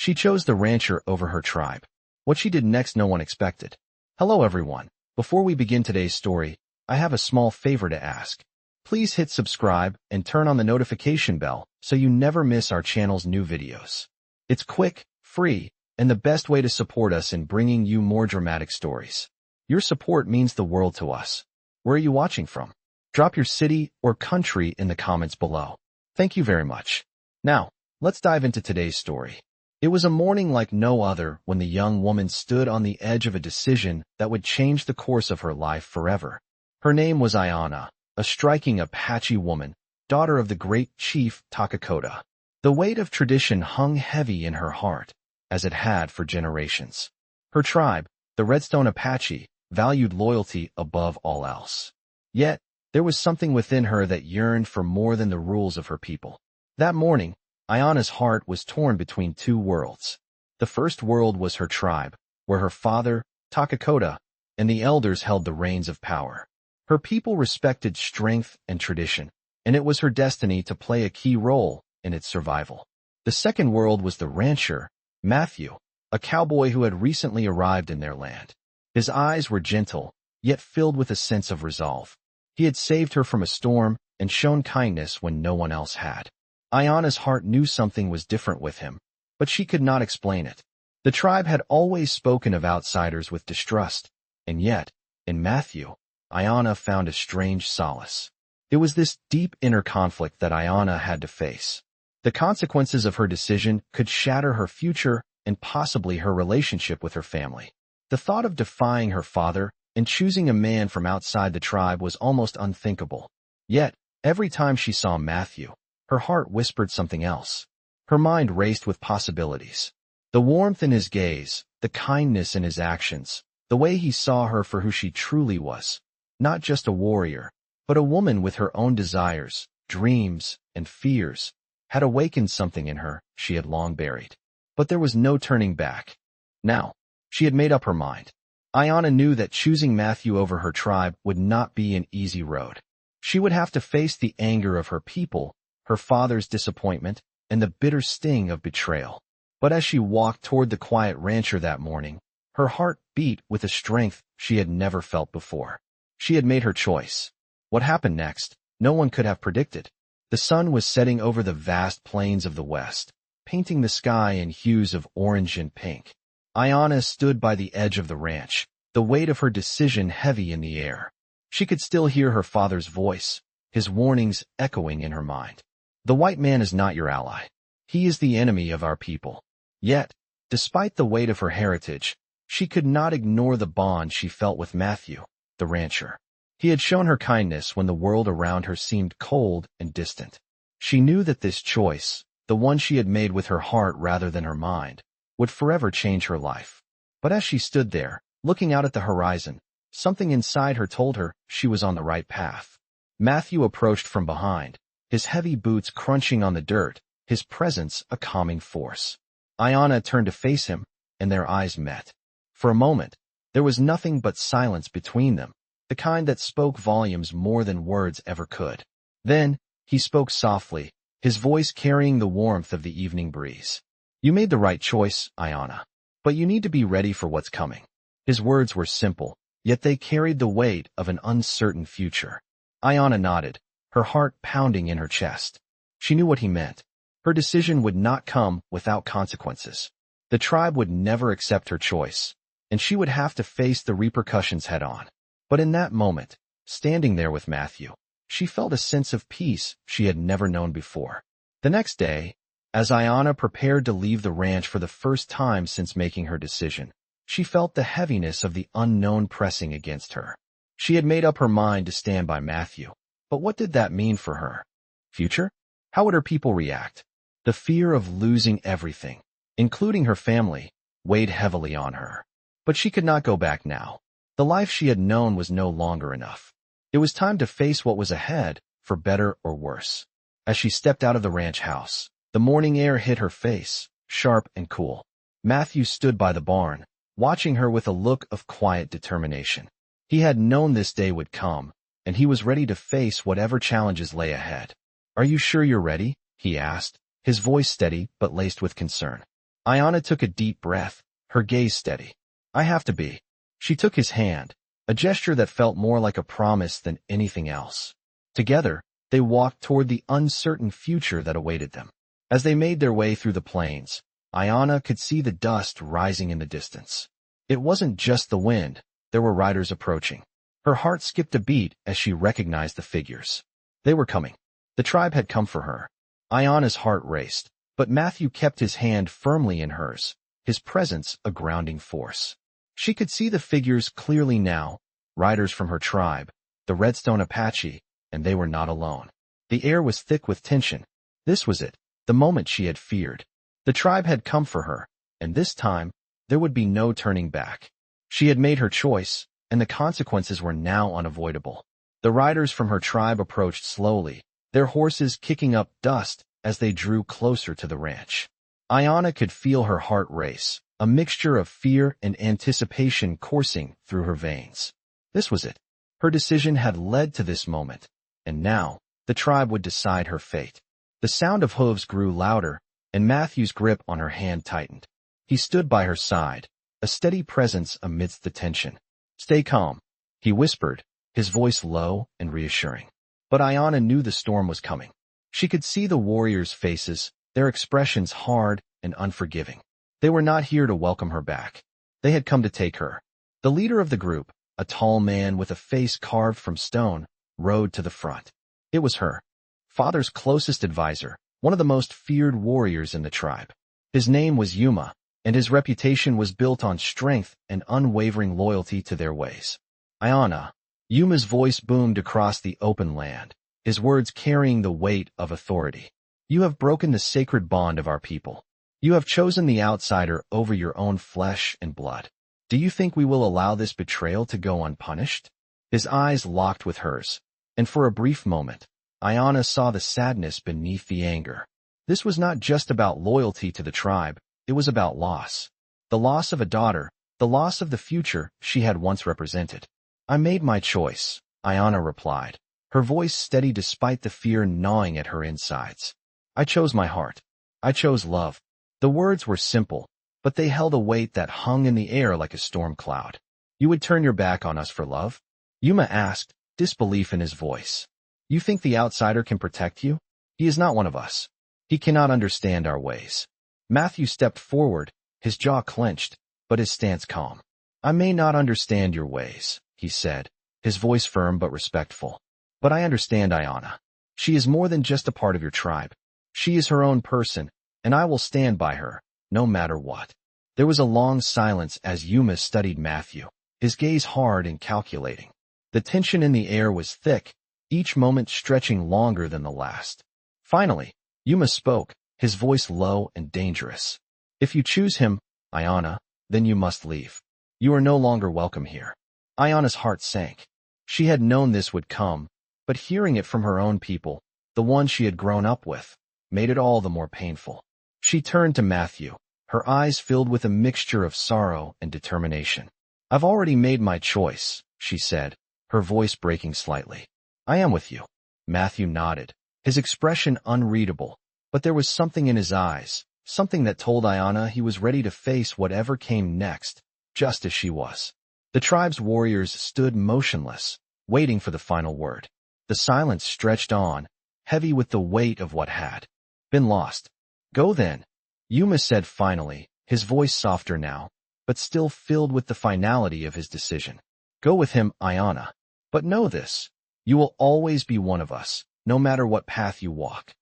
She chose the rancher over her tribe. What she did next no one expected. Hello everyone. Before we begin today's story, I have a small favor to ask. Please hit subscribe and turn on the notification bell so you never miss our channel's new videos. It's quick, free, and the best way to support us in bringing you more dramatic stories. Your support means the world to us. Where are you watching from? Drop your city or country in the comments below. Thank you very much. Now, let's dive into today's story. It was a morning like no other when the young woman stood on the edge of a decision that would change the course of her life forever. Her name was Aiyana, a striking Apache woman, daughter of the great chief Takakota. The weight of tradition hung heavy in her heart, as it had for generations. Her tribe, the Redstone Apache, valued loyalty above all else. Yet, there was something within her that yearned for more than the rules of her people. That morning, Aiyana's heart was torn between two worlds. The first world was her tribe, where her father, Takakota, and the elders held the reins of power. Her people respected strength and tradition, and it was her destiny to play a key role in its survival. The second world was the rancher, Matthew, a cowboy who had recently arrived in their land. His eyes were gentle, yet filled with a sense of resolve. He had saved her from a storm and shown kindness when no one else had. Aiyana's heart knew something was different with him, but she could not explain it. The tribe had always spoken of outsiders with distrust, and yet, in Matthew, Aiyana found a strange solace. It was this deep inner conflict that Aiyana had to face. The consequences of her decision could shatter her future and possibly her relationship with her family. The thought of defying her father and choosing a man from outside the tribe was almost unthinkable. Yet, every time she saw Matthew, her heart whispered something else. Her mind raced with possibilities. The warmth in his gaze, the kindness in his actions, the way he saw her for who she truly was. Not just a warrior, but a woman with her own desires, dreams, and fears, had awakened something in her she had long buried. But there was no turning back. Now, she had made up her mind. Aiyana knew that choosing Matthew over her tribe would not be an easy road. She would have to face the anger of her people, her father's disappointment, and the bitter sting of betrayal. But as she walked toward the quiet rancher that morning, her heart beat with a strength she had never felt before. She had made her choice. What happened next, no one could have predicted. The sun was setting over the vast plains of the west, painting the sky in hues of orange and pink. Aiyana stood by the edge of the ranch, the weight of her decision heavy in the air. She could still hear her father's voice, his warnings echoing in her mind. The white man is not your ally. He is the enemy of our people. Yet, despite the weight of her heritage, she could not ignore the bond she felt with Matthew, the rancher. He had shown her kindness when the world around her seemed cold and distant. She knew that this choice, the one she had made with her heart rather than her mind, would forever change her life. But as she stood there, looking out at the horizon, something inside her told her she was on the right path. Matthew approached from behind, his heavy boots crunching on the dirt, his presence a calming force. Aiyana turned to face him, and their eyes met. For a moment, there was nothing but silence between them, the kind that spoke volumes more than words ever could. Then, he spoke softly, his voice carrying the warmth of the evening breeze. You made the right choice, Aiyana, but you need to be ready for what's coming. His words were simple, yet they carried the weight of an uncertain future. Aiyana nodded, her heart pounding in her chest. She knew what he meant. Her decision would not come without consequences. The tribe would never accept her choice, and she would have to face the repercussions head-on. But in that moment, standing there with Matthew, she felt a sense of peace she had never known before. The next day, as Aiyana prepared to leave the ranch for the first time since making her decision, she felt the heaviness of the unknown pressing against her. She had made up her mind to stand by Matthew, but what did that mean for her? Future? How would her people react? The fear of losing everything, including her family, weighed heavily on her. But she could not go back now. The life she had known was no longer enough. It was time to face what was ahead, for better or worse. As she stepped out of the ranch house, the morning air hit her face, sharp and cool. Matthew stood by the barn, watching her with a look of quiet determination. He had known this day would come, and he was ready to face whatever challenges lay ahead. "Are you sure you're ready?" he asked, his voice steady but laced with concern. Aiyana took a deep breath, her gaze steady. I have to be. She took his hand, a gesture that felt more like a promise than anything else. Together, they walked toward the uncertain future that awaited them. As they made their way through the plains, Aiyana could see the dust rising in the distance. It wasn't just the wind, there were riders approaching. Her heart skipped a beat as she recognized the figures. They were coming. The tribe had come for her. Aiyana's heart raced, but Matthew kept his hand firmly in hers, his presence a grounding force. She could see the figures clearly now, riders from her tribe, the Redstone Apache, and they were not alone. The air was thick with tension. This was it, the moment she had feared. The tribe had come for her, and this time, there would be no turning back. She had made her choice, and the consequences were now unavoidable. The riders from her tribe approached slowly, their horses kicking up dust as they drew closer to the ranch. Aiyana could feel her heart race, a mixture of fear and anticipation coursing through her veins. This was it. Her decision had led to this moment, and now, the tribe would decide her fate. The sound of hooves grew louder, and Matthew's grip on her hand tightened. He stood by her side, a steady presence amidst the tension. Stay calm, he whispered, his voice low and reassuring. But Aiyana knew the storm was coming. She could see the warriors' faces, their expressions hard and unforgiving. They were not here to welcome her back. They had come to take her. The leader of the group, a tall man with a face carved from stone, rode to the front. It was her father's closest advisor, one of the most feared warriors in the tribe. His name was Yuma, and his reputation was built on strength and unwavering loyalty to their ways. Aiyana. Yuma's voice boomed across the open land, his words carrying the weight of authority. You have broken the sacred bond of our people. You have chosen the outsider over your own flesh and blood. Do you think we will allow this betrayal to go unpunished? His eyes locked with hers, and for a brief moment, Aiyana saw the sadness beneath the anger. This was not just about loyalty to the tribe, it was about loss. The loss of a daughter, the loss of the future she had once represented. I made my choice, Aiyana replied, her voice steady despite the fear gnawing at her insides. I chose my heart. I chose love. The words were simple, but they held a weight that hung in the air like a storm cloud. You would turn your back on us for love? Yuma asked, disbelief in his voice. You think the outsider can protect you? He is not one of us. He cannot understand our ways. Matthew stepped forward, his jaw clenched, but his stance calm. I may not understand your ways, he said, his voice firm but respectful. But I understand Aiyana. She is more than just a part of your tribe. She is her own person, and I will stand by her, no matter what. There was a long silence as Yuma studied Matthew, his gaze hard and calculating. The tension in the air was thick, each moment stretching longer than the last. Finally, Yuma spoke, his voice low and dangerous. If you choose him, Aiyana, then you must leave. You are no longer welcome here. Aiyana's heart sank. She had known this would come, but hearing it from her own people, the one she had grown up with, made it all the more painful. She turned to Matthew, her eyes filled with a mixture of sorrow and determination. I've already made my choice, she said, her voice breaking slightly. I am with you. Matthew nodded, his expression unreadable, but there was something in his eyes, something that told Aiyana he was ready to face whatever came next, just as she was. The tribe's warriors stood motionless, waiting for the final word. The silence stretched on, heavy with the weight of what had been lost. Go then, Yuma said finally, his voice softer now, but still filled with the finality of his decision. Go with him, Aiyana. But know this, you will always be one of us, no matter what path you walk.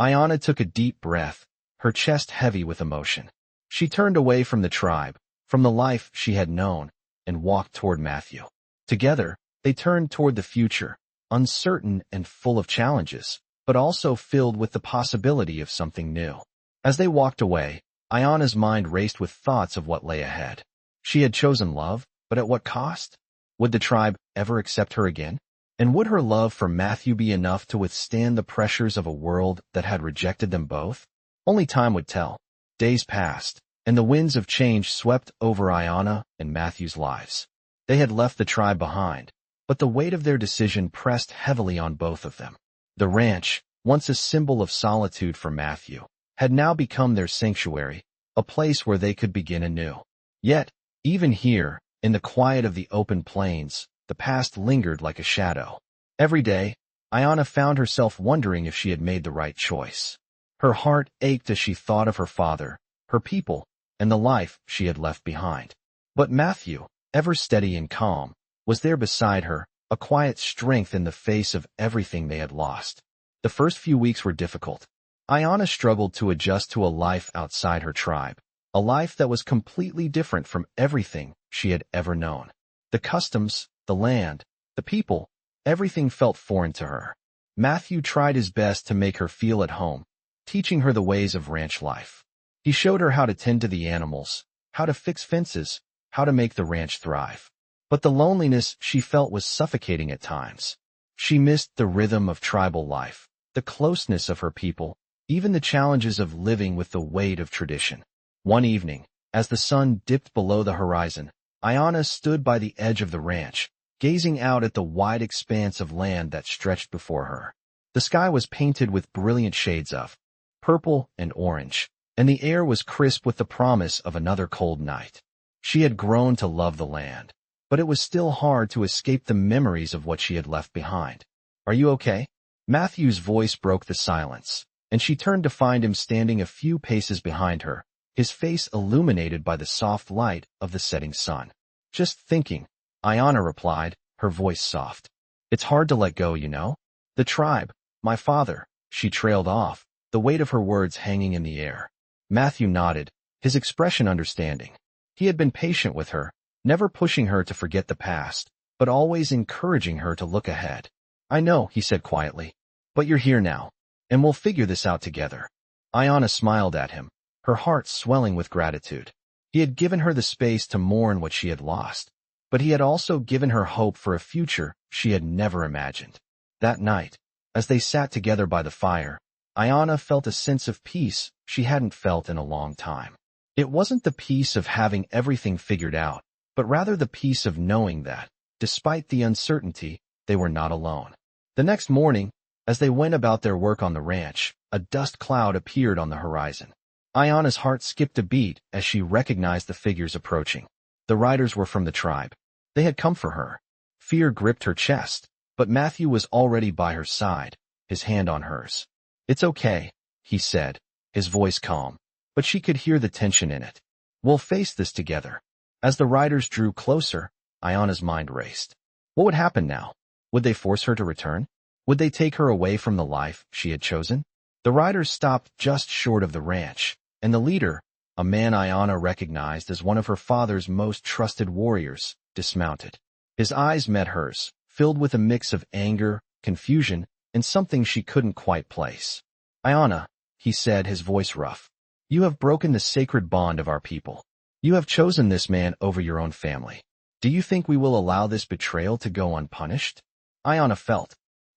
Aiyana took a deep breath, her chest heavy with emotion. She turned away from the tribe, from the life she had known, and walked toward Matthew. Together, they turned toward the future, uncertain and full of challenges, but also filled with the possibility of something new. As they walked away, Aiyana's mind raced with thoughts of what lay ahead. She had chosen love, but at what cost? Would the tribe ever accept her again? And would her love for Matthew be enough to withstand the pressures of a world that had rejected them both? Only time would tell. Days passed, and the winds of change swept over Aiyana and Matthew's lives. They had left the tribe behind, but the weight of their decision pressed heavily on both of them. The ranch, once a symbol of solitude for Matthew, had now become their sanctuary, a place where they could begin anew. Yet, even here, in the quiet of the open plains, the past lingered like a shadow. Every day, Aiyana found herself wondering if she had made the right choice. Her heart ached as she thought of her father, her people, and the life she had left behind. But Matthew, ever steady and calm, was there beside her, a quiet strength in the face of everything they had lost. The first few weeks were difficult. Aiyana struggled to adjust to a life outside her tribe, a life that was completely different from everything she had ever known. The customs, the land, the people, everything felt foreign to her. Matthew tried his best to make her feel at home, teaching her the ways of ranch life. He showed her how to tend to the animals, how to fix fences, how to make the ranch thrive. But the loneliness she felt was suffocating at times. She missed the rhythm of tribal life, the closeness of her people, even the challenges of living with the weight of tradition. One evening, as the sun dipped below the horizon, Aiyana stood by the edge of the ranch, gazing out at the wide expanse of land that stretched before her. The sky was painted with brilliant shades of purple and orange, and the air was crisp with the promise of another cold night. She had grown to love the land, but it was still hard to escape the memories of what she had left behind. "Are you okay?" Matthew's voice broke the silence, and she turned to find him standing a few paces behind her, his face illuminated by the soft light of the setting sun. "Just thinking," Aiyana replied, her voice soft. "It's hard to let go, you know. The tribe, my father," she trailed off, the weight of her words hanging in the air. Matthew nodded, his expression understanding. He had been patient with her, never pushing her to forget the past, but always encouraging her to look ahead. "I know," he said quietly, "but you're here now, and we'll figure this out together." Aiyana smiled at him, her heart swelling with gratitude. He had given her the space to mourn what she had lost, but he had also given her hope for a future she had never imagined. That night, as they sat together by the fire, Aiyana felt a sense of peace she hadn't felt in a long time. It wasn't the peace of having everything figured out, but rather the peace of knowing that, despite the uncertainty, they were not alone. The next morning, as they went about their work on the ranch, a dust cloud appeared on the horizon. Aiyana's heart skipped a beat as she recognized the figures approaching. The riders were from the tribe. They had come for her. Fear gripped her chest, but Matthew was already by her side, his hand on hers. "It's okay," he said, his voice calm, but she could hear the tension in it. "We'll face this together." As the riders drew closer, Aiyana's mind raced. What would happen now? Would they force her to return? Would they take her away from the life she had chosen? The riders stopped just short of the ranch, and the leader, a man Aiyana recognized as one of her father's most trusted warriors, dismounted. His eyes met hers, filled with a mix of anger, confusion, and something she couldn't quite place. "Aiyana," he said, his voice rough, "you have broken the sacred bond of our people. You have chosen this man over your own family. Do you think we will allow this betrayal to go unpunished?" Aiyana felt.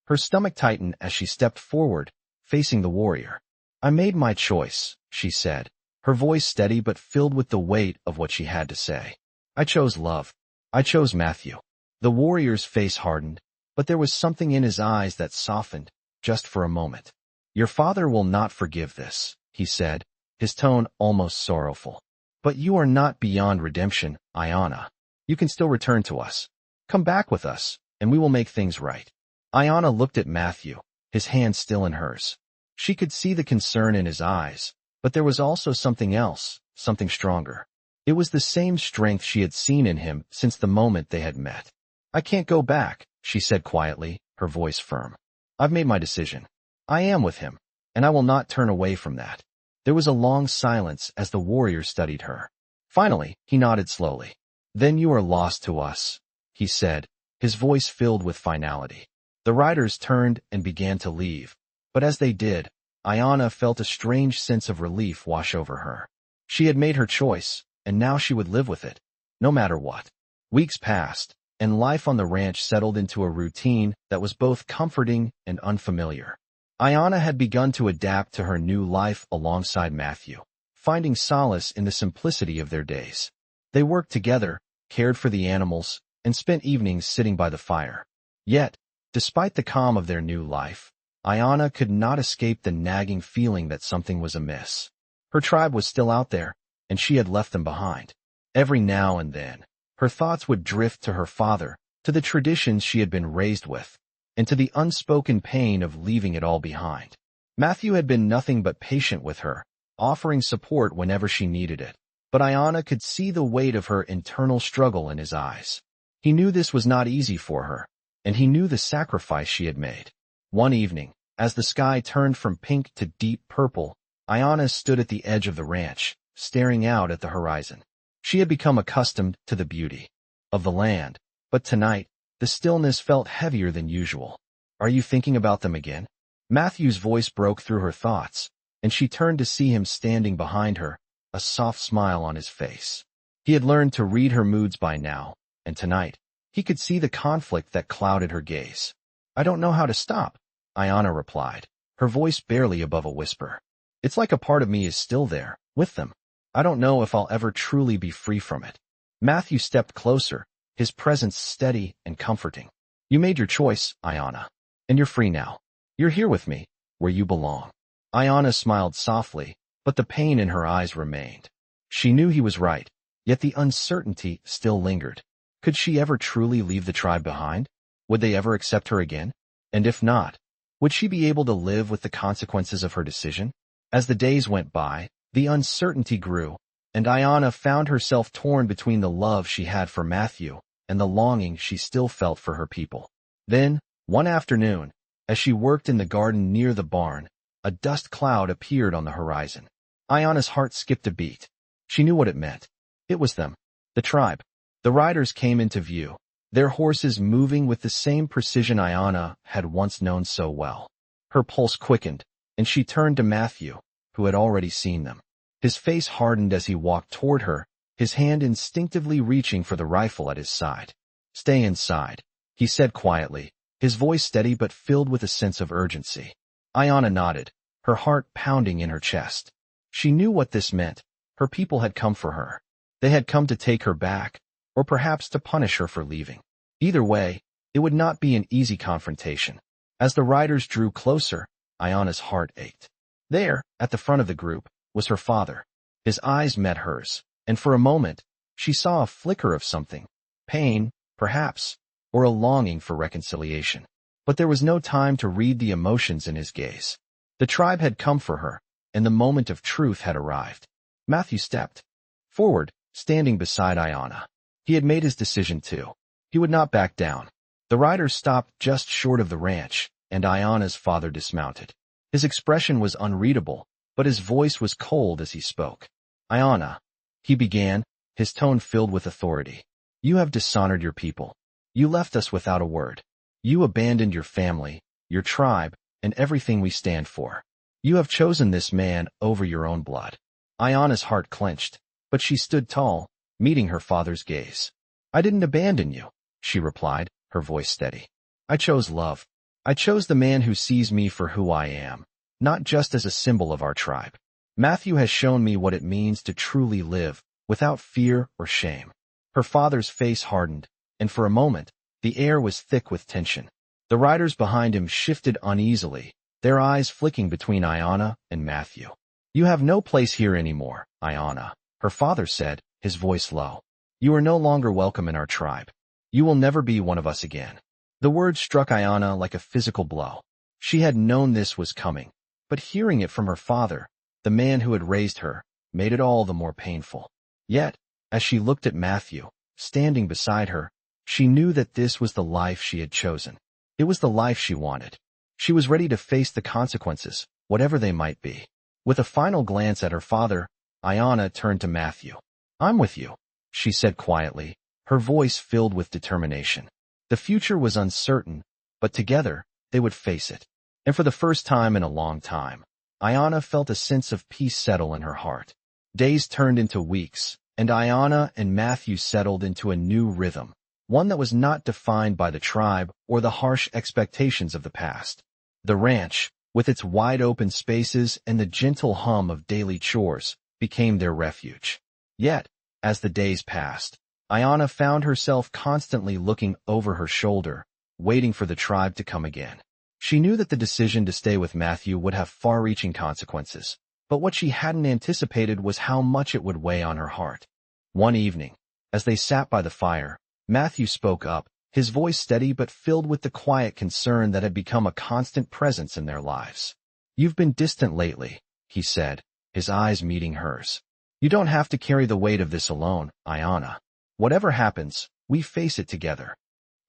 Her stomach tightened as she stepped forward, facing the warrior. "I made my choice," she said, her voice steady but filled with the weight of what she had to say. "I chose love. I chose Matthew." The warrior's face hardened, but there was something in his eyes that softened, just for a moment. "Your father will not forgive this," he said, his tone almost sorrowful. "But you are not beyond redemption, Aiyana. You can still return to us. Come back with us, and we will make things right." Aiyana looked at Matthew, his hand still in hers. She could see the concern in his eyes, but there was also something else, something stronger. It was the same strength she had seen in him since the moment they had met. "I can't go back," she said quietly, her voice firm. "I've made my decision. I am with him, and I will not turn away from that." There was a long silence as the warrior studied her. Finally, he nodded slowly. "Then you are lost to us," he said, his voice filled with finality. The riders turned and began to leave, but as they did, Aiyana felt a strange sense of relief wash over her. She had made her choice, and now she would live with it, no matter what. Weeks passed, and life on the ranch settled into a routine that was both comforting and unfamiliar. Aiyana had begun to adapt to her new life alongside Matthew, finding solace in the simplicity of their days. They worked together, cared for the animals, and spent evenings sitting by the fire. Yet, despite the calm of their new life, Aiyana could not escape the nagging feeling that something was amiss. Her tribe was still out there, and she had left them behind. Every now and then, her thoughts would drift to her father, to the traditions she had been raised with, and to the unspoken pain of leaving it all behind. Matthew had been nothing but patient with her, offering support whenever she needed it. But Aiyana could see the weight of her internal struggle in his eyes. He knew this was not easy for her, and he knew the sacrifice she had made. One evening, as the sky turned from pink to deep purple, Aiyana stood at the edge of the ranch, staring out at the horizon. She had become accustomed to the beauty of the land, but tonight, the stillness felt heavier than usual. "Are you thinking about them again?" Matthew's voice broke through her thoughts, and she turned to see him standing behind her, a soft smile on his face. He had learned to read her moods by now, and tonight, he could see the conflict that clouded her gaze. "I don't know how to stop," Aiyana replied, her voice barely above a whisper. "It's like a part of me is still there, with them. I don't know if I'll ever truly be free from it." Matthew stepped closer, his presence steady and comforting. "You made your choice, Aiyana, and you're free now. You're here with me, where you belong." Aiyana smiled softly, but the pain in her eyes remained. She knew he was right, yet the uncertainty still lingered. Could she ever truly leave the tribe behind? Would they ever accept her again? And if not, would she be able to live with the consequences of her decision? As the days went by, the uncertainty grew, and Aiyana found herself torn between the love she had for Matthew and the longing she still felt for her people. Then, one afternoon, as she worked in the garden near the barn, a dust cloud appeared on the horizon. Aiyana's heart skipped a beat. She knew what it meant. It was them, the tribe. The riders came into view, their horses moving with the same precision Aiyana had once known so well. Her pulse quickened, and she turned to Matthew, who had already seen them. His face hardened as he walked toward her, his hand instinctively reaching for the rifle at his side. "Stay inside," he said quietly, his voice steady but filled with a sense of urgency. Aiyana nodded, her heart pounding in her chest. She knew what this meant. Her people had come for her. They had come to take her back, or perhaps to punish her for leaving. Either way, it would not be an easy confrontation. As the riders drew closer, Aiyana's heart ached. There, at the front of the group, was her father. His eyes met hers, and for a moment, she saw a flicker of something. Pain, perhaps, or a longing for reconciliation. But there was no time to read the emotions in his gaze. The tribe had come for her, and the moment of truth had arrived. Matthew stepped forward, standing beside Aiyana. He had made his decision too. He would not back down. The riders stopped just short of the ranch, and Aiyana's father dismounted. His expression was unreadable, but his voice was cold as he spoke. "Aiyana," he began, his tone filled with authority. "You have dishonored your people. You left us without a word. You abandoned your family, your tribe, and everything we stand for. You have chosen this man over your own blood." Aiyana's heart clenched, but she stood tall, meeting her father's gaze. "I didn't abandon you," she replied, her voice steady. "I chose love. I chose the man who sees me for who I am, not just as a symbol of our tribe. Matthew has shown me what it means to truly live, without fear or shame." Her father's face hardened, and for a moment, the air was thick with tension. The riders behind him shifted uneasily, their eyes flicking between Aiyana and Matthew. "You have no place here anymore, Aiyana," her father said, his voice low. "You are no longer welcome in our tribe. You will never be one of us again." The words struck Aiyana like a physical blow. She had known this was coming, but hearing it from her father, the man who had raised her, made it all the more painful. Yet, as she looked at Matthew, standing beside her, she knew that this was the life she had chosen. It was the life she wanted. She was ready to face the consequences, whatever they might be. With a final glance at her father, Aiyana turned to Matthew. "I'm with you," she said quietly, her voice filled with determination. The future was uncertain, but together, they would face it. And for the first time in a long time, Aiyana felt a sense of peace settle in her heart. Days turned into weeks, and Aiyana and Matthew settled into a new rhythm, one that was not defined by the tribe or the harsh expectations of the past. The ranch, with its wide-open spaces and the gentle hum of daily chores, became their refuge. Yet, as the days passed, Aiyana found herself constantly looking over her shoulder, waiting for the tribe to come again. She knew that the decision to stay with Matthew would have far-reaching consequences, but what she hadn't anticipated was how much it would weigh on her heart. One evening, as they sat by the fire, Matthew spoke up, his voice steady but filled with the quiet concern that had become a constant presence in their lives. "You've been distant lately," he said, his eyes meeting hers. "You don't have to carry the weight of this alone, Aiyana. Whatever happens, we face it together."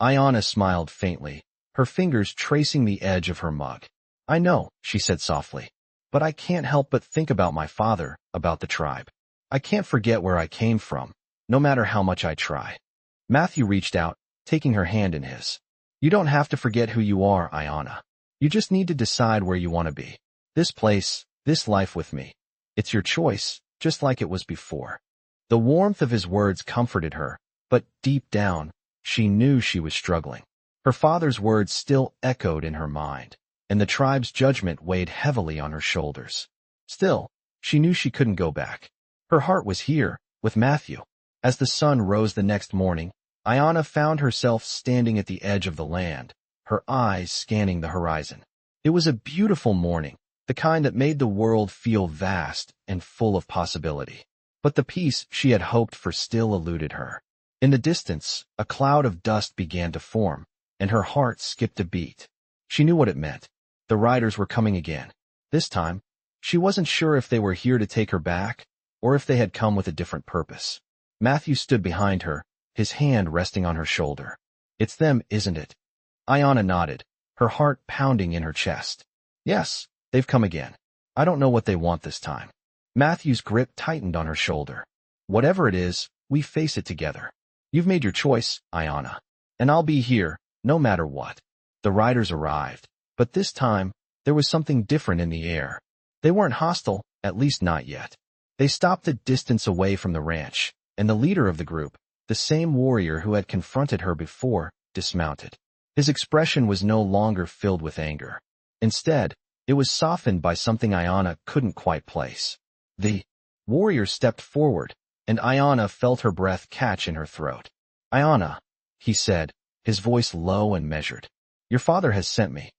Aiyana smiled faintly, her fingers tracing the edge of her mug. "I know," she said softly, "but I can't help but think about my father, about the tribe. I can't forget where I came from, no matter how much I try." Matthew reached out, taking her hand in his. "You don't have to forget who you are, Aiyana. You just need to decide where you want to be. This place, this life with me. It's your choice, just like it was before." The warmth of his words comforted her, but deep down, she knew she was struggling. Her father's words still echoed in her mind, and the tribe's judgment weighed heavily on her shoulders. Still, she knew she couldn't go back. Her heart was here, with Matthew. As the sun rose the next morning, Aiyana found herself standing at the edge of the land, her eyes scanning the horizon. It was a beautiful morning, the kind that made the world feel vast and full of possibility. But the peace she had hoped for still eluded her. In the distance, a cloud of dust began to form, and her heart skipped a beat. She knew what it meant. The riders were coming again. This time, she wasn't sure if they were here to take her back, or if they had come with a different purpose. Matthew stood behind her, his hand resting on her shoulder. "It's them, isn't it?" Aiyana nodded, her heart pounding in her chest. "Yes, they've come again. I don't know what they want this time." Matthew's grip tightened on her shoulder. "Whatever it is, we face it together. You've made your choice, Aiyana, and I'll be here, no matter what." The riders arrived, but this time, there was something different in the air. They weren't hostile, at least not yet. They stopped a distance away from the ranch, and the leader of the group, the same warrior who had confronted her before, dismounted. His expression was no longer filled with anger. Instead, it was softened by something Aiyana couldn't quite place. The warrior stepped forward, and Aiyana felt her breath catch in her throat. "Aiyana," he said, his voice low and measured. "Your father has sent me.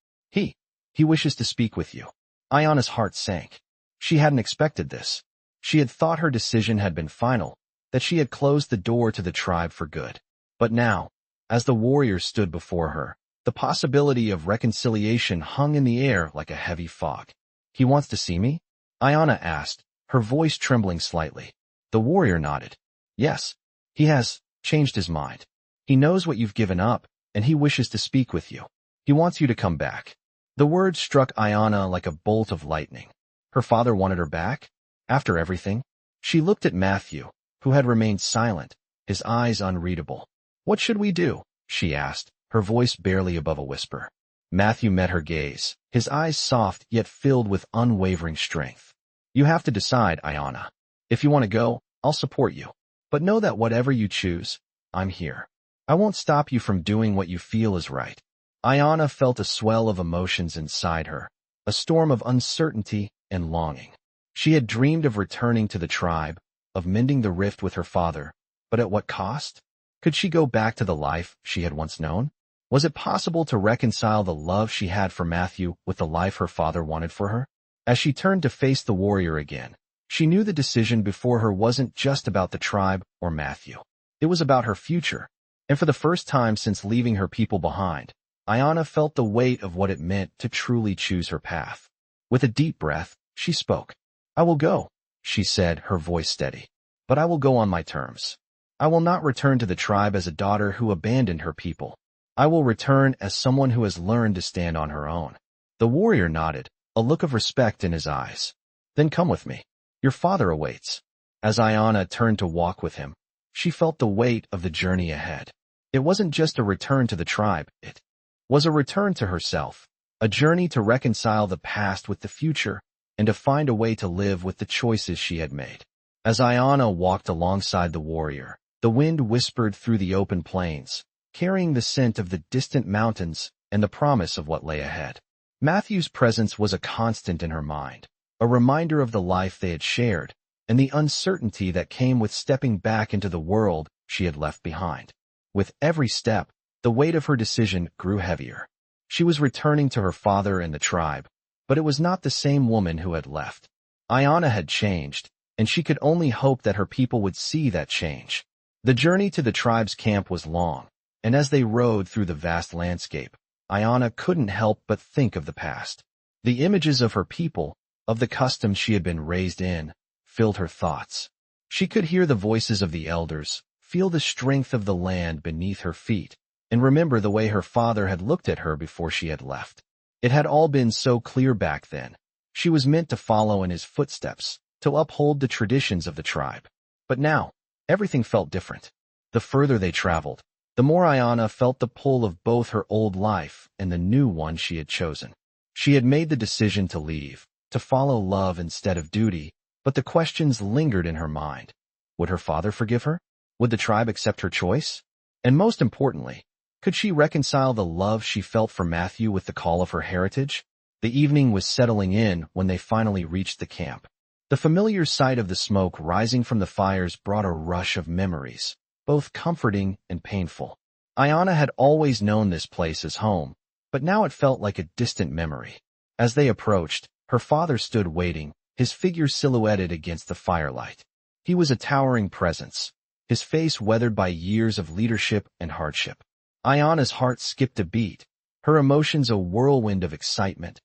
He wishes to speak with you." Aiyana's heart sank. She hadn't expected this. She had thought her decision had been final, that she had closed the door to the tribe for good. But now, as the warrior stood before her, the possibility of reconciliation hung in the air like a heavy fog. "He wants to see me?" Aiyana asked, her voice trembling slightly. The warrior nodded. "Yes, he has changed his mind. He knows what you've given up, and he wishes to speak with you. He wants you to come back." The words struck Aiyana like a bolt of lightning. Her father wanted her back? After everything? She looked at Matthew, who had remained silent, his eyes unreadable. "What should we do?" she asked, her voice barely above a whisper. Matthew met her gaze, his eyes soft yet filled with unwavering strength. "You have to decide, Aiyana. If you want to go, I'll support you. But know that whatever you choose, I'm here. I won't stop you from doing what you feel is right." Aiyana felt a swell of emotions inside her, a storm of uncertainty and longing. She had dreamed of returning to the tribe, of mending the rift with her father, but at what cost? Could she go back to the life she had once known? Was it possible to reconcile the love she had for Matthew with the life her father wanted for her? As she turned to face the warrior again, she knew the decision before her wasn't just about the tribe or Matthew. It was about her future, and for the first time since leaving her people behind, Aiyana felt the weight of what it meant to truly choose her path. With a deep breath, she spoke. "I will go," she said, her voice steady. "But I will go on my terms. I will not return to the tribe as a daughter who abandoned her people. I will return as someone who has learned to stand on her own." The warrior nodded, a look of respect in his eyes. "Then come with me. Your father awaits." As Aiyana turned to walk with him, she felt the weight of the journey ahead. It wasn't just a return to the tribe, it was a return to herself, a journey to reconcile the past with the future, and to find a way to live with the choices she had made. As Aiyana walked alongside the warrior, the wind whispered through the open plains, carrying the scent of the distant mountains and the promise of what lay ahead. Matthew's presence was a constant in her mind, a reminder of the life they had shared, and the uncertainty that came with stepping back into the world she had left behind. With every step, the weight of her decision grew heavier. She was returning to her father and the tribe, but it was not the same woman who had left. Aiyana had changed, and she could only hope that her people would see that change. The journey to the tribe's camp was long, and as they rode through the vast landscape, Aiyana couldn't help but think of the past. The images of her people, of the customs she had been raised in, filled her thoughts. She could hear the voices of the elders, feel the strength of the land beneath her feet, and remember the way her father had looked at her before she had left. It had all been so clear back then. She was meant to follow in his footsteps, to uphold the traditions of the tribe. But now, everything felt different. The further they traveled, the more Aiyana felt the pull of both her old life and the new one she had chosen. She had made the decision to leave, to follow love instead of duty, but the questions lingered in her mind. Would her father forgive her? Would the tribe accept her choice? And most importantly, could she reconcile the love she felt for Matthew with the call of her heritage? The evening was settling in when they finally reached the camp. The familiar sight of the smoke rising from the fires brought a rush of memories, both comforting and painful. Aiyana had always known this place as home, but now it felt like a distant memory. As they approached, her father stood waiting, his figure silhouetted against the firelight. He was a towering presence, his face weathered by years of leadership and hardship. Aiyana's heart skipped a beat, her emotions a whirlwind of excitement,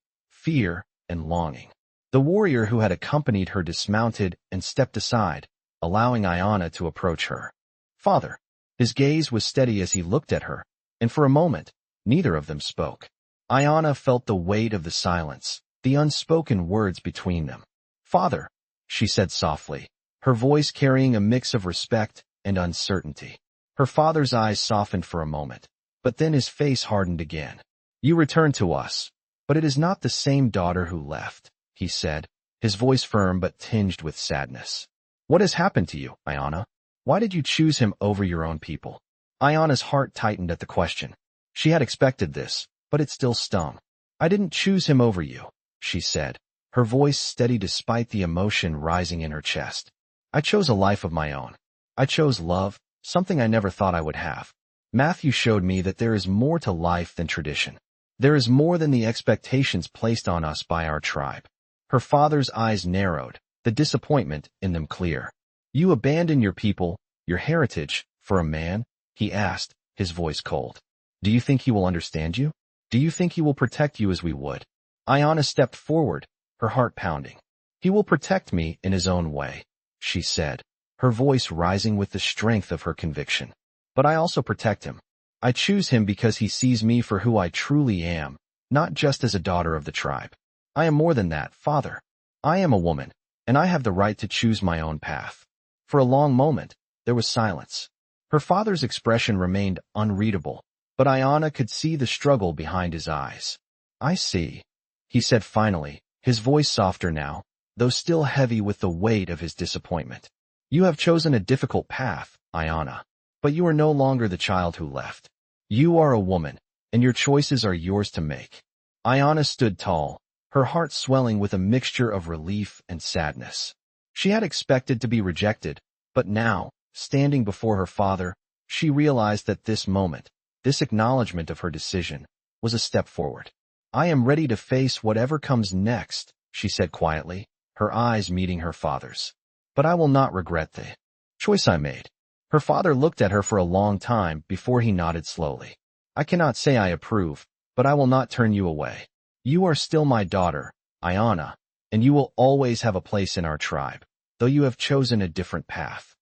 fear, and longing. The warrior who had accompanied her dismounted and stepped aside, allowing Aiyana to approach her. Father. His gaze was steady as he looked at her, and for a moment, neither of them spoke. Aiyana felt the weight of the silence, the unspoken words between them. Father, she said softly, her voice carrying a mix of respect and uncertainty. Her father's eyes softened for a moment, but then his face hardened again. You returned to us, but it is not the same daughter who left, he said, his voice firm but tinged with sadness. What has happened to you, Aiyana? Why did you choose him over your own people? Aiyana's heart tightened at the question. She had expected this, but it still stung. I didn't choose him over you, she said, her voice steady despite the emotion rising in her chest. I chose a life of my own. I chose love, something I never thought I would have. Matthew showed me that there is more to life than tradition. There is more than the expectations placed on us by our tribe. Her father's eyes narrowed, the disappointment in them clear. You abandon your people, your heritage, for a man? He asked, his voice cold. Do you think he will understand you? Do you think he will protect you as we would? Aiyana stepped forward, her heart pounding. He will protect me in his own way, she said, her voice rising with the strength of her conviction. But I also protect him. I choose him because he sees me for who I truly am, not just as a daughter of the tribe. I am more than that, Father. I am a woman, and I have the right to choose my own path. For a long moment, there was silence. Her father's expression remained unreadable, but Aiyana could see the struggle behind his eyes. I see, he said finally, his voice softer now, though still heavy with the weight of his disappointment. You have chosen a difficult path, Aiyana, but you are no longer the child who left. You are a woman, and your choices are yours to make. Aiyana stood tall, her heart swelling with a mixture of relief and sadness. She had expected to be rejected, but now, standing before her father, she realized that this moment, this acknowledgement of her decision, was a step forward. I am ready to face whatever comes next, she said quietly, her eyes meeting her father's. But I will not regret the choice I made. Her father looked at her for a long time before he nodded slowly. I cannot say I approve, but I will not turn you away. You are still my daughter, Aiyana, and you will always have a place in our tribe, though you have chosen a different path.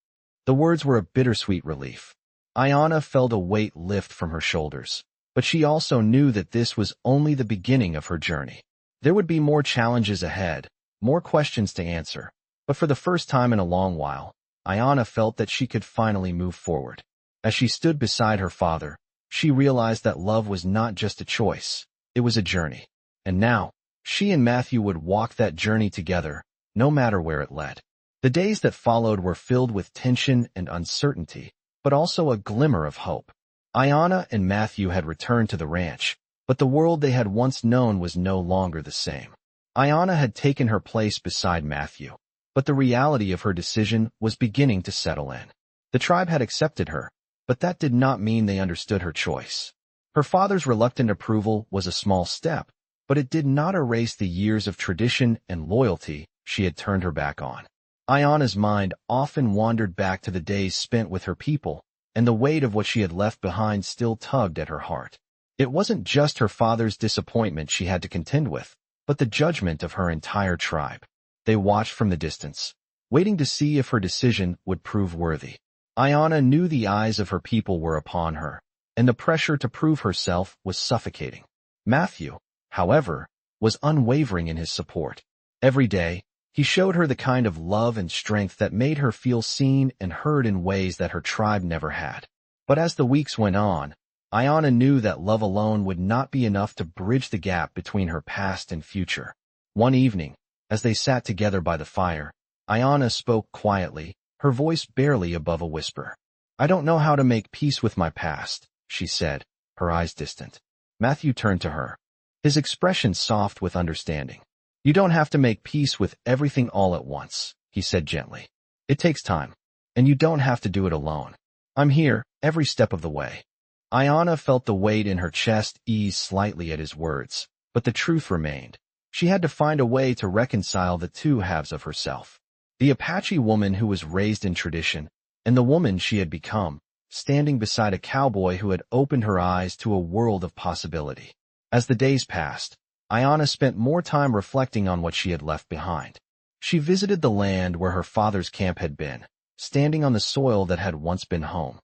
The words were a bittersweet relief. Aiyana felt a weight lift from her shoulders, but she also knew that this was only the beginning of her journey. There would be more challenges ahead, more questions to answer, but for the first time in a long while, Aiyana felt that she could finally move forward. As she stood beside her father, she realized that love was not just a choice, it was a journey. And now, she and Matthew would walk that journey together, no matter where it led. The days that followed were filled with tension and uncertainty, but also a glimmer of hope. Aiyana and Matthew had returned to the ranch, but the world they had once known was no longer the same. Aiyana had taken her place beside Matthew, but the reality of her decision was beginning to settle in. The tribe had accepted her, but that did not mean they understood her choice. Her father's reluctant approval was a small step, but it did not erase the years of tradition and loyalty she had turned her back on. Aiyana's mind often wandered back to the days spent with her people, and the weight of what she had left behind still tugged at her heart. It wasn't just her father's disappointment she had to contend with, but the judgment of her entire tribe. They watched from the distance, waiting to see if her decision would prove worthy. Aiyana knew the eyes of her people were upon her, and the pressure to prove herself was suffocating. Matthew, however, was unwavering in his support. Every day, he showed her the kind of love and strength that made her feel seen and heard in ways that her tribe never had. But as the weeks went on, Aiyana knew that love alone would not be enough to bridge the gap between her past and future. One evening, as they sat together by the fire, Aiyana spoke quietly, her voice barely above a whisper. "I don't know how to make peace with my past," she said, her eyes distant. Matthew turned to her, his expression soft with understanding. "You don't have to make peace with everything all at once," he said gently. "It takes time, and you don't have to do it alone. I'm here, every step of the way." Aiyana felt the weight in her chest ease slightly at his words, but the truth remained. She had to find a way to reconcile the two halves of herself. The Apache woman who was raised in tradition, and the woman she had become, standing beside a cowboy who had opened her eyes to a world of possibility. As the days passed, Aiyana spent more time reflecting on what she had left behind. She visited the land where her father's camp had been, standing on the soil that had once been home.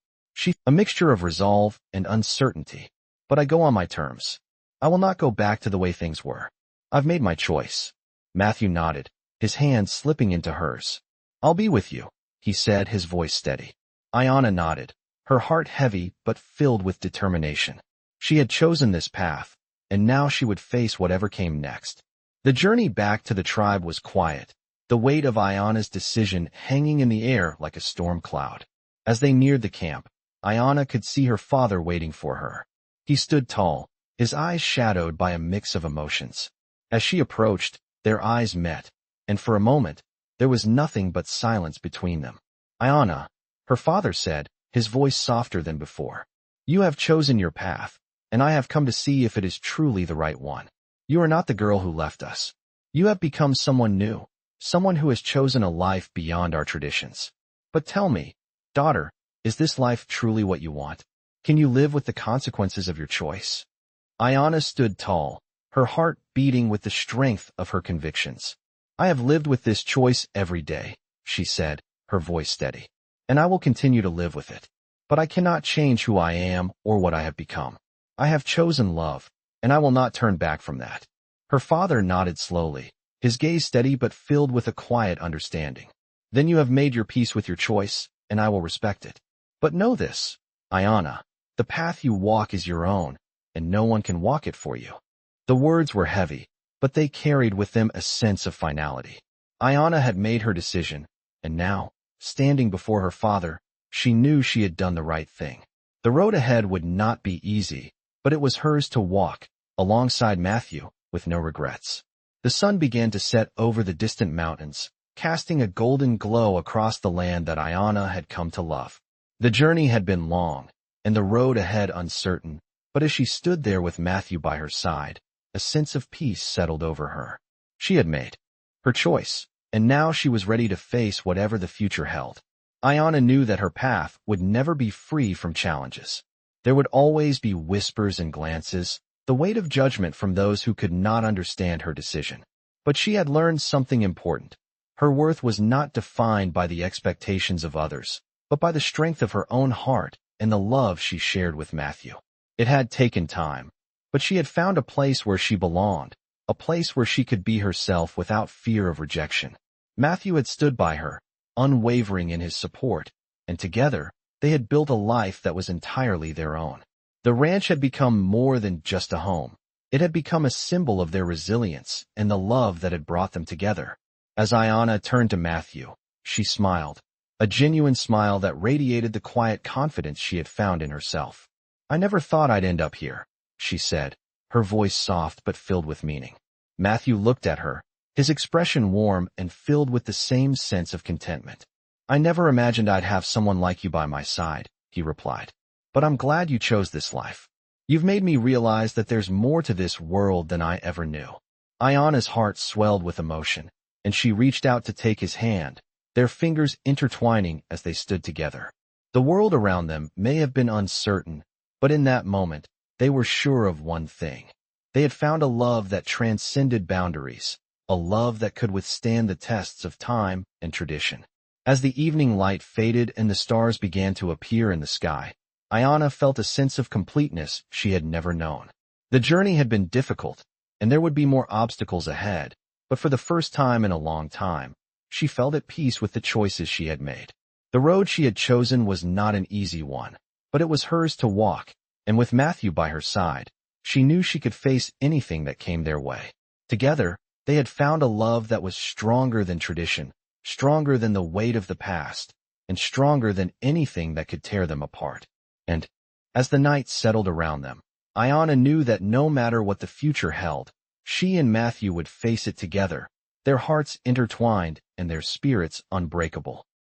A mixture of resolve and uncertainty. "But I go on my terms. I will not go back to the way things were. I've made my choice." Matthew nodded, his hand slipping into hers. "I'll be with you," he said, his voice steady. Aiyana nodded, her heart heavy but filled with determination. She had chosen this path, and now she would face whatever came next. The journey back to the tribe was quiet, the weight of Aiyana's decision hanging in the air like a storm cloud. As they neared the camp, Aiyana could see her father waiting for her. He stood tall, his eyes shadowed by a mix of emotions. As she approached, their eyes met, and for a moment, there was nothing but silence between them. "Aiyana," her father said, his voice softer than before. "You have chosen your path, and I have come to see if it is truly the right one. You are not the girl who left us. You have become someone new, someone who has chosen a life beyond our traditions. But tell me, daughter, is this life truly what you want? Can you live with the consequences of your choice?" Aiyana stood tall, her heart beating with the strength of her convictions. "I have lived with this choice every day," she said, her voice steady, "and I will continue to live with it. But I cannot change who I am or what I have become. I have chosen love, and I will not turn back from that." Her father nodded slowly, his gaze steady but filled with a quiet understanding. "Then you have made your peace with your choice, and I will respect it. But know this, Aiyana, the path you walk is your own, and no one can walk it for you." The words were heavy, but they carried with them a sense of finality. Aiyana had made her decision, and now, standing before her father, she knew she had done the right thing. The road ahead would not be easy, but it was hers to walk, alongside Matthew, with no regrets. The sun began to set over the distant mountains, casting a golden glow across the land that Aiyana had come to love. The journey had been long, and the road ahead uncertain, but as she stood there with Matthew by her side, a sense of peace settled over her. She had made her choice, and now she was ready to face whatever the future held. Aiyana knew that her path would never be free from challenges. There would always be whispers and glances, the weight of judgment from those who could not understand her decision. But she had learned something important. Her worth was not defined by the expectations of others, but by the strength of her own heart and the love she shared with Matthew. It had taken time, but she had found a place where she belonged, a place where she could be herself without fear of rejection. Matthew had stood by her, unwavering in his support, and together, they had built a life that was entirely their own. The ranch had become more than just a home. It had become a symbol of their resilience and the love that had brought them together. As Aiyana turned to Matthew, she smiled, a genuine smile that radiated the quiet confidence she had found in herself. "I never thought I'd end up here," she said, her voice soft but filled with meaning. Matthew looked at her, his expression warm and filled with the same sense of contentment. "I never imagined I'd have someone like you by my side," he replied. "But I'm glad you chose this life. You've made me realize that there's more to this world than I ever knew." Aiyana's heart swelled with emotion, and she reached out to take his hand, their fingers intertwining as they stood together. The world around them may have been uncertain, but in that moment, they were sure of one thing. They had found a love that transcended boundaries, a love that could withstand the tests of time and tradition. As the evening light faded and the stars began to appear in the sky, Aiyana felt a sense of completeness she had never known. The journey had been difficult, and there would be more obstacles ahead, but for the first time in a long time, she felt at peace with the choices she had made. The road she had chosen was not an easy one, but it was hers to walk, and with Matthew by her side, she knew she could face anything that came their way. Together, they had found a love that was stronger than tradition, stronger than the weight of the past, and stronger than anything that could tear them apart. And, as the night settled around them, Aiyana knew that no matter what the future held, she and Matthew would face it together, their hearts intertwined and their spirits unbreakable.